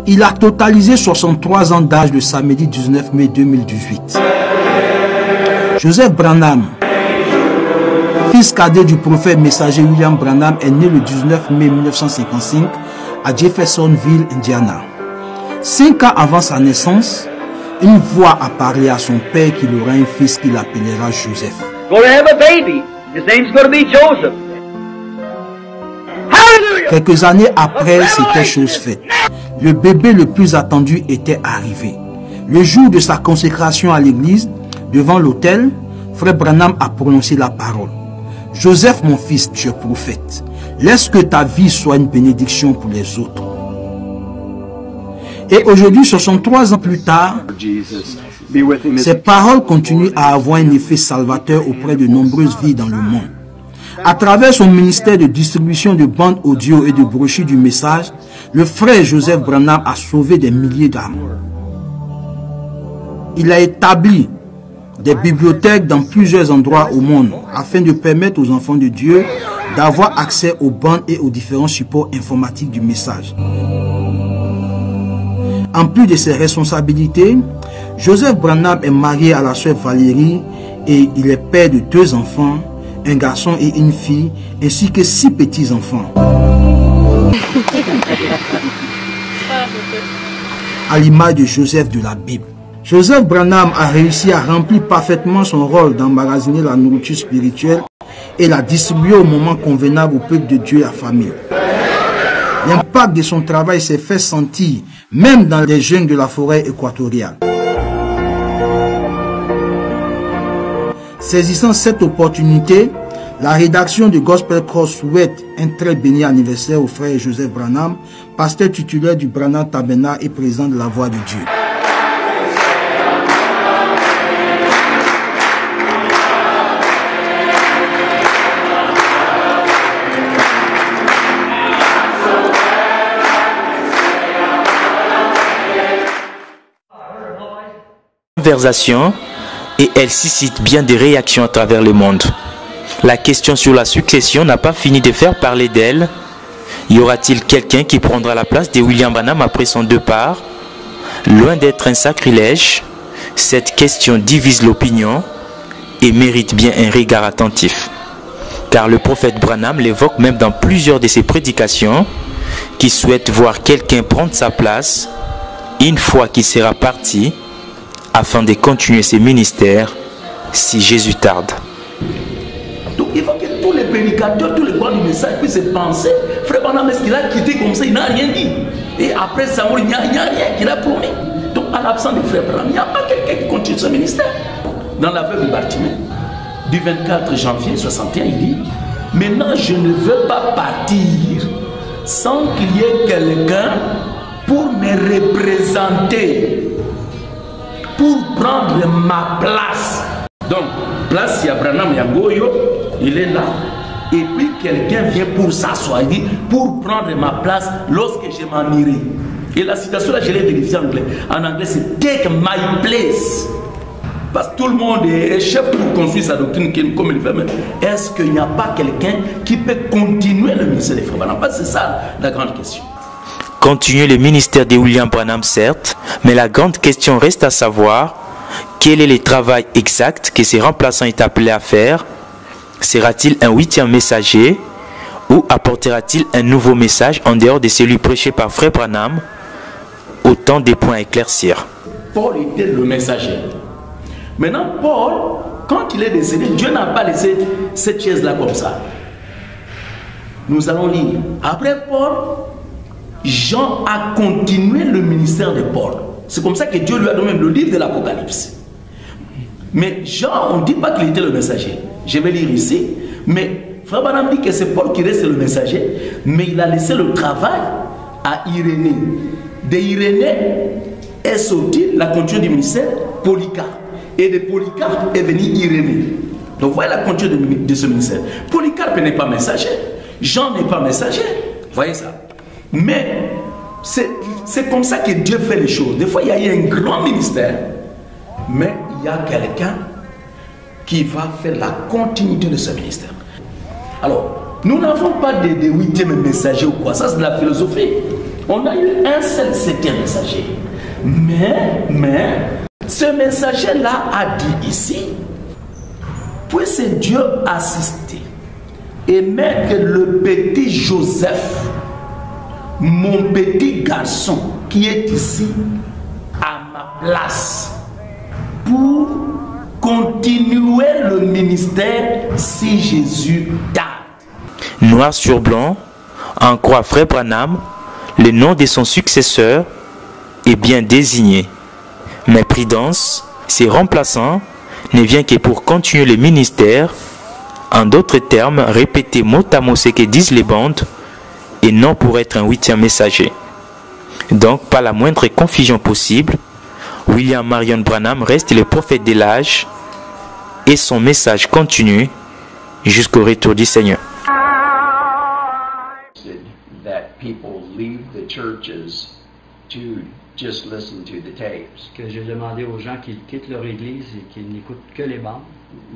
Il a totalisé 63 ans d'âge le samedi 19 mai 2018. Joseph Branham, fils cadet du prophète messager William Branham, est né le 19 mai 1955 à Jeffersonville, Indiana. 5 ans avant sa naissance, une voix a parlé à son père qu'il aura un fils qu'il appellera Joseph. Quelques années après, c'était chose faite. Le bébé le plus attendu était arrivé. Le jour de sa consécration à l'église, devant l'autel, frère Branham a prononcé la parole. Joseph, mon fils, tu es prophète. Laisse que ta vie soit une bénédiction pour les autres. Et aujourd'hui, 63 ans plus tard, ces paroles continuent à avoir un effet salvateur auprès de nombreuses vies dans le monde. À travers son ministère de distribution de bandes audio et de brochures du message, le frère Joseph Branham a sauvé des milliers d'âmes. Il a établi des bibliothèques dans plusieurs endroits au monde afin de permettre aux enfants de Dieu d'avoir accès aux bandes et aux différents supports informatiques du message. En plus de ses responsabilités, Joseph Branham est marié à la sœur Valérie et il est père de 2 enfants, un garçon et une fille, ainsi que 6 petits-enfants. À l'image de Joseph de la Bible. Joseph Branham a réussi à remplir parfaitement son rôle d'emmagasiner la nourriture spirituelle et la distribuer au moment convenable au peuple de Dieu et à la famille. L'impact de son travail s'est fait sentir même dans les jeunes de la forêt équatoriale. Saisissant cette opportunité, la rédaction de Gospel Cross souhaite un très béni anniversaire au frère Joseph Branham, pasteur titulaire du Branham Tabernacle et président de la Voix de Dieu. Conversation et elle suscite bien des réactions à travers le monde. La question sur la succession n'a pas fini de faire parler d'elle. Y aura-t-il quelqu'un qui prendra la place de William Branham après son départ? Loin d'être un sacrilège, cette question divise l'opinion et mérite bien un regard attentif. Car le prophète Branham l'évoque même dans plusieurs de ses prédications, qui souhaite voir quelqu'un prendre sa place une fois qu'il sera parti, afin de continuer ses ministères si Jésus tarde. Donc il faut que tous les prédicateurs, tous les croyants du message puissent se penser, frère Branham, est-ce qu'il a quitté comme ça, il n'a rien dit. Et après sa mort, il n'y a rien qu'il a promis. Donc à l'absence de frère Branham, il n'y a pas quelqu'un qui continue ce ministère. Dans la veuve de Bartimée, du 24 janvier 61, il dit, maintenant je ne veux pas partir sans qu'il y ait quelqu'un pour me représenter, pour prendre ma place. Donc, place, il y a Branham Yangoyo, il est là. Et puis quelqu'un vient pour s'asseoir, il dit, pour prendre ma place lorsque je m'en irai. Et la citation là, je l'ai vérifiée en anglais. En anglais, c'est take my place. Parce que tout le monde est chef pour construire sa doctrine comme il fait même. Est-ce qu'il n'y a pas quelqu'un qui peut continuer le ministère des frères Branham? C'est ça la grande question. Continuer le ministère de William Branham, certes, mais la grande question reste à savoir quel est le travail exact que ses remplaçants est appelé à faire. Sera-t-il un 8e messager ou apportera-t-il un nouveau message en dehors de celui prêché par frère Branham? Autant de points à éclaircir. Paul était le messager. Maintenant, Paul, quand il est décédé, Dieu n'a pas laissé cette chaise-là comme ça. Nous allons lire. Après Paul, Jean a continué le ministère de Paul. C'est comme ça que Dieu lui a donné le livre de l'Apocalypse. Mais Jean, on ne dit pas qu'il était le messager. Je vais lire ici. Mais frère Branham dit que c'est Paul qui reste le messager. Mais il a laissé le travail à Irénée. De Irénée est sorti la continuité du ministère Polycarpe. Et de Polycarpe est venu Irénée. Donc voyez la continuité de ce ministère. Polycarpe n'est pas messager. Jean n'est pas messager. Voyez ça. Mais c'est comme ça que Dieu fait les choses. Des fois, il y a eu un grand ministère, mais il y a quelqu'un qui va faire la continuité de ce ministère. Alors, nous n'avons pas de 8e messager ou quoi. Ça, c'est de la philosophie. On a eu un seul septième messager. Mais, ce messager-là a dit ici, puisse Dieu assister et mettre le petit Joseph, mon petit garçon qui est ici, à ma place, pour continuer le ministère si Jésus tarde. Noir sur blanc, en croix Frère Branham, le nom de son successeur est bien désigné. Mais Prudence, ses remplaçants, ne vient que pour continuer le ministère, en d'autres termes, répéter mot à mot ce que disent les bandes, et non pour être un huitième messager. Donc, pas la moindre confusion possible, William Marion Branham reste le prophète de l'âge, et son message continue jusqu'au retour du Seigneur. That people leave the churches to just listen to the tapes. Que j'ai demandé aux gens qu'ils quittent leur église et qu'ils n'écoutent que les bandes.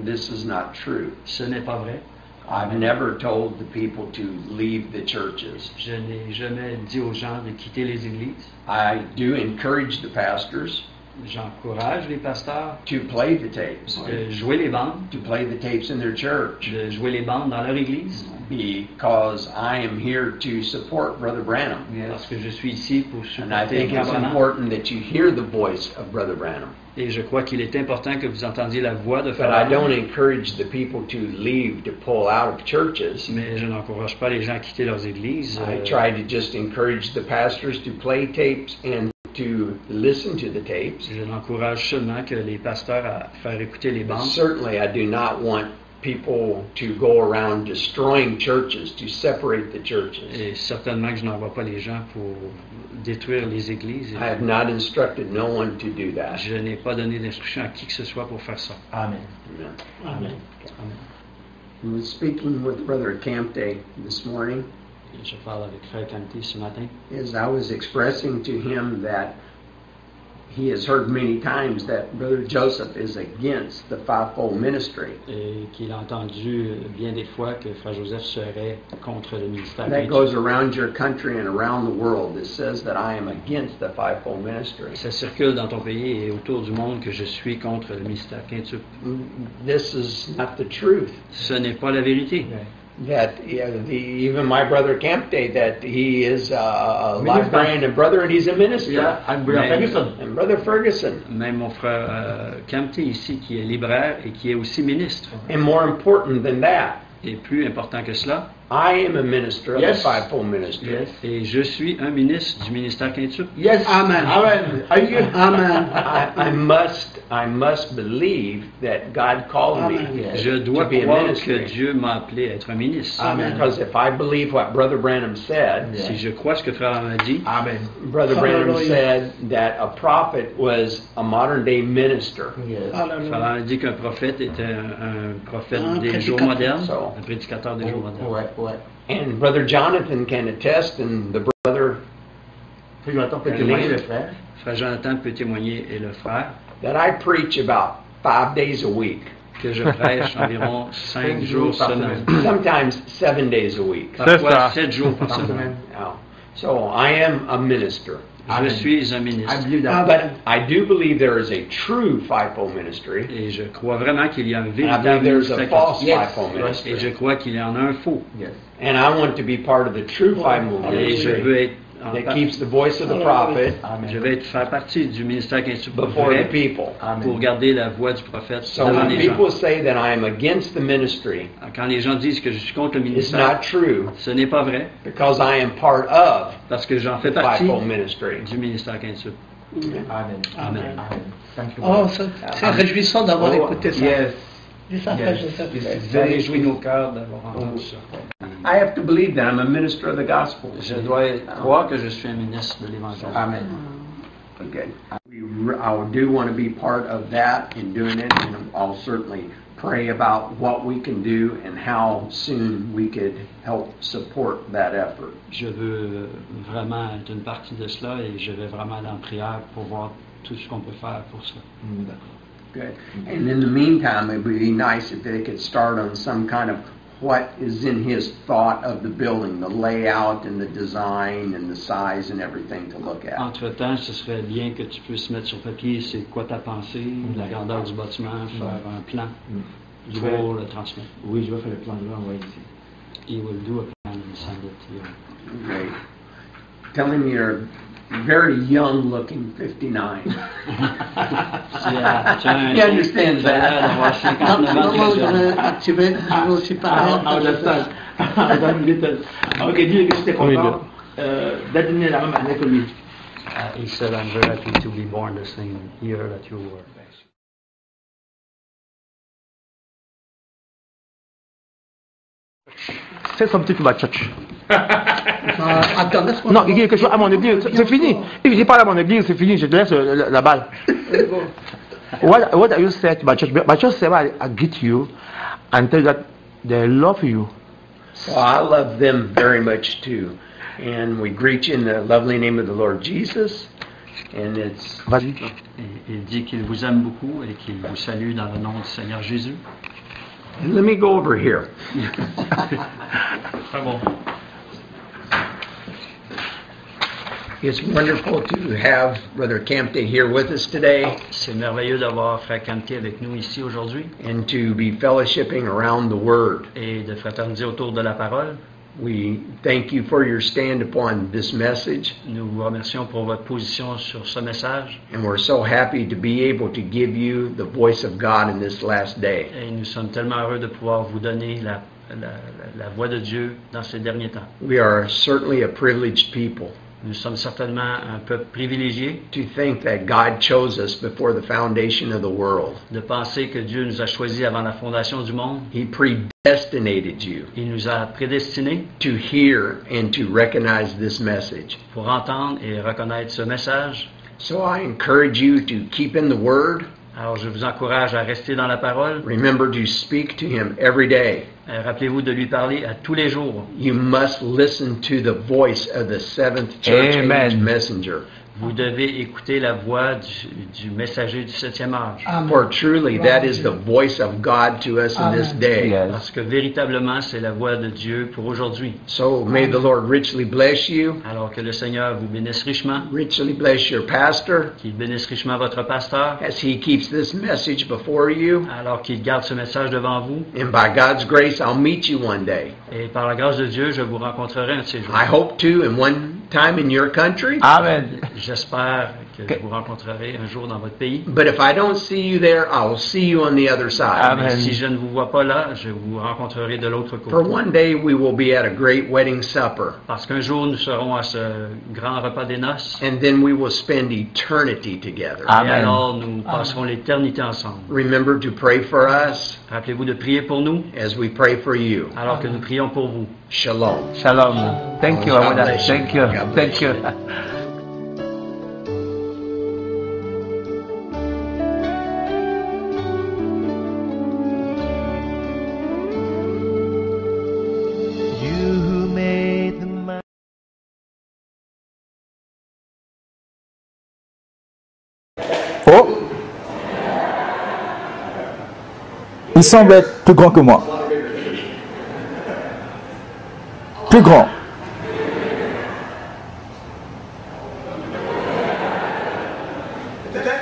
This is not true. Ce n'est pas vrai. I've never told the people to leave the churches. Je n'ai jamais dit aux gens de quitter les églises. I do encourage the pastors J'encourage les pasteurs to play the tapes, de jouer les bandes, to play the tapes in their church, de jouer les bandes dans leur église. because I am here to support Brother Branham. Parce que je suis ici pour And I supporter think Frère it's Branham. important that you hear the voice of Brother Branham. Et je crois qu'il est important que vous entendiez la voix de Frère But I don't Branham. encourage the people to leave, to pull out of churches. Mais je n'encourage pas les gens à quitter leurs églises. I try to just encourage the pastors to play tapes and to listen to the tapes. Je n'encourage seulement que les pasteurs à faire écouter les bandes. Certainly, I do not want people to go around destroying churches, to separate the churches. Et certainement que je n'envoie pas les gens pour détruire les églises. I have not instructed no one to do that. Je n'ai pas donné d'instruction à qui que ce soit pour faire ça. Amen. Amen. Amen. I was speaking with Brother Campte this morning Et je parle avec Frère Canty ce matin. as I was expressing to him that he has heard many times that Brother Joseph is against the fivefold ministry. Et qu'il a entendu bien des fois que Frère Joseph serait contre le ministère. That goes around your country and around the world. It says that I am against the fivefold ministry. Ça circule dans ton pays et autour du monde que je suis contre le ministère quintuple. This is not the truth. Ce n'est pas la vérité. That even my brother Campte, that he is a librarian and brother, and he's a minister. And Brother Ferguson. And Brother Ferguson. Même mon frère Campte ici, qui est libraire et qui est aussi ministre. And more important than that, Et plus important que cela, I am a minister of Yes. the fivefold ministry. Yes. et je suis un ministre du ministère quintuple. Yes. Amen. Amen. Are you? Amen. I must believe that God called me Amen. Je dois to be a croire que ministry. Dieu m'a appelé à être un ministre. Amen. Because if I believe what Brother Branham said, Si je crois ce que Frère Branham a dit, Amen. Brother Branham Hallelujah. said that a prophet was a modern day minister. Yes. Frère Hallelujah. Branham a dit qu'un prophète était un prophète Un des jours prédicateur. modernes, So- un prédicateur des jours modernes. Ouais, ouais. And Brother Jonathan can attest, and the brother, Frère Jonathan peut témoigner, le frère. Frère Jonathan peut témoigner, et le frère, that I preach about 5 days a week, que je prêche environ 5 jours par semaine. sometimes 7 days a week. Parfois 7 jours par Par semaine. semaine. Now, so I am a minister. Je Amen. suis un I ministre. believe that. But I do believe there is a true fivefold ministry, Et je crois vraiment qu'il y a un and I believe véritable there's a ministère false catholique. Yes. fivefold Et je ministry. crois qu'il y en a un faux. Yes. And I want to be part of the true fivefold Et je ministry veux être that keeps the voice of the prophet je vais faire partie du ministère quintuple before the vrai people. pour Amen. garder la voix du prophète So devant when les gens. people say that I am against the ministry, Quand les gens disent que je suis contre le it's ministère, not true ce n'est pas vrai, because I am part of parce que j'en fais the partie fivefold ministry. du ministère quintuple. Amen. Amen. Amen. Thank you. Oh, c'est réjouissant d'avoir écouté ça. Yes. Et ça, Frère Joseph. Ça réjouit nos cœurs d'avoir entendu ça. I have to believe that I'm a minister of the gospel. Je dois croire que je suis un ministre de l'Évangile. Amen. Okay. I do want to be part of that in doing it, and I'll certainly pray about what we can do and how soon we could help support that effort. Je veux vraiment être une partie de cela et je vais vraiment aller en prière pour voir tout ce qu'on peut faire pour ça. Good. And in the meantime, it would be nice if they could start on some kind of what is in his thought of the building, the layout and the design and the size and everything to look at. Entre-temps, ce serait bien que tu puisses mettre sur papier c'est quoi ta pensée, la grandeur du bâtiment, faire un plan pour le transmettre. Oui, je vais faire le plan, je vais envoyer ici. He will do a plan and send it to you. Great. Tell him you're very young looking, 59. He understands that. Tu veux aussi parler? Ok, dis que j'étais content d'être né la même année que lui. He said, I'm very happy to be born the same year that you were. Say something to my church. Attends, laisse-moi. Non, il dit quelque chose à mon église, c'est fini. Il dit parle à mon église, c'est fini, je te laisse la balle. What are you saying to my church? My church said I greet you and tell that they love you. Well, I love them very much too. And we greet you in the lovely name of the Lord Jesus. And it's... Vas-y. Il dit qu'il vous aime beaucoup et qu'il vous salue dans le nom du Seigneur Jésus. And let me go over here. Très bon. It's wonderful to have Brother Campte here with us today C'est merveilleux d'avoir Frère Campte avec nous ici aujourd'hui and to be fellowshipping around the Word. et de fraterniser autour de la parole. We thank you for your stand upon this message, Nous vous remercions pour votre position sur ce message and we're so happy to be able to give you the voice of God in this last day. et nous sommes tellement heureux de pouvoir vous donner la voix de Dieu dans ces derniers temps. We are certainly a privileged people. Nous sommes certainement un peuple privilégié To think that God chose us before the foundation of the world. de penser que Dieu nous a choisis avant la fondation du monde. He predestinated you Il nous a prédestinés to hear and to recognize this message. pour entendre et reconnaître ce message. So I encourage you to keep in the Word. Alors je vous encourage à rester dans la parole. Remember to speak to Him every day. Rappelez-vous de lui parler à tous les jours. You must listen to the voice of the seventh church age messenger. Vous devez écouter la voix du messager du 7e âge. For truly that is the voice of God to us in this day. Parce que véritablement, c'est la voix de Dieu pour aujourd'hui. So may the Lord richly bless you, Alors que le Seigneur vous bénisse richement, richly bless your pastor qu'il bénisse richement votre pasteur, as he keeps this message before you. alors qu'il garde ce message devant vous. And by God's grace, I'll meet you one day. Et par la grâce de Dieu, je vous rencontrerai un de ces jours. I hope to in one time in your country. Amen. J'espère que je vous rencontrerai un jour dans votre pays. But if I don't see you there, I will see you on the other side. Amen. Mais si je ne vous vois pas là, je vous rencontrerai de l'autre For côté. one day we will be at a great wedding supper, Parce qu'un jour, nous serons à ce grand repas des noces. and then we will spend eternity together. Et Amen. alors, nous passerons l'éternité ensemble. Remember to pray for us Rappelez-vous de prier pour nous, as we pray for you. alors que nous prions pour vous. Shalom. Shalom. Thank you, God Abuda. bless you. Thank you. God bless Thank you. Oh, il semble être plus grand que moi. Plus grand.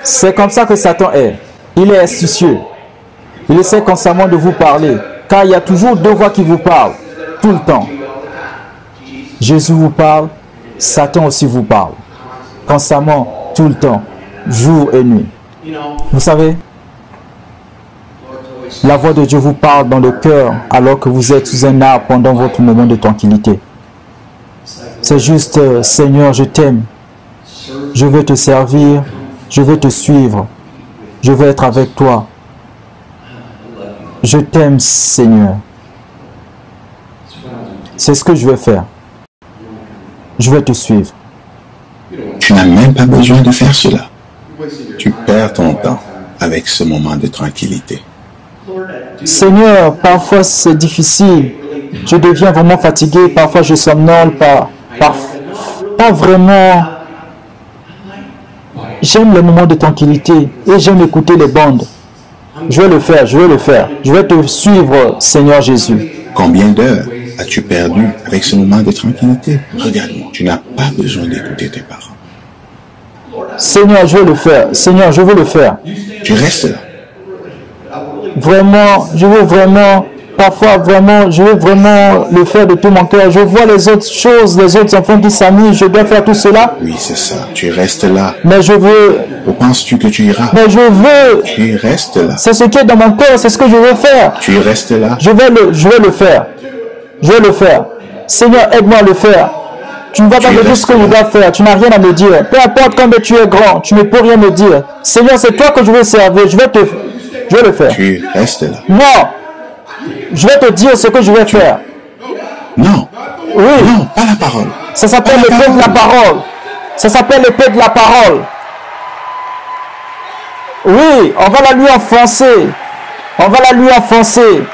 C'est comme ça que Satan est. Il est astucieux. Il essaie constamment de vous parler, car il y a toujours deux voix qui vous parlent, tout le temps. Jésus vous parle, Satan aussi vous parle. Constamment, tout le temps, jour et nuit. Vous savez, la voix de Dieu vous parle dans le cœur alors que vous êtes sous un arbre pendant votre moment de tranquillité. C'est juste, Seigneur, je t'aime. Je veux te servir. Je veux te suivre. Je veux être avec toi. Je t'aime, Seigneur. C'est ce que je veux faire. Je veux te suivre. Tu n'as même pas besoin de faire cela. Tu perds ton temps avec ce moment de tranquillité. Seigneur, parfois c'est difficile. Je deviens vraiment fatigué. Parfois je somnole. Pas vraiment. J'aime les moments de tranquillité et j'aime écouter les bandes. Je vais le faire, je vais le faire. Je vais te suivre, Seigneur Jésus. Combien d'heures as-tu perdu avec ce moment de tranquillité? Regarde-moi, tu n'as pas besoin d'écouter tes parents. Seigneur, je veux le faire. Seigneur, je veux le faire. Tu restes là. Vraiment, je veux vraiment, parfois vraiment, je veux vraiment le faire de tout mon cœur. Je vois les autres choses, les autres enfants qui s'amusent, je dois faire tout cela. Oui, c'est ça. Tu restes là. Mais je veux... Où penses-tu que tu iras? Mais je veux... Tu restes là. C'est ce qui est dans mon cœur, c'est ce que je veux faire. Tu restes là. Je vais le faire. Je vais le faire. Seigneur, aide-moi à le faire. Tu ne vas pas me dire ce que je dois faire. Tu n'as rien à me dire. Peu importe combien tu es grand, tu ne peux rien me dire. Seigneur, c'est toi que je veux servir. Je vais le faire. Tu restes là. Non. Je vais te dire ce que je vais faire. Non. Oui. Non, pas la parole. Ça s'appelle l'épée de la parole. Ça s'appelle l'épée de la parole. Oui, on va la lui enfoncer. On va la lui enfoncer.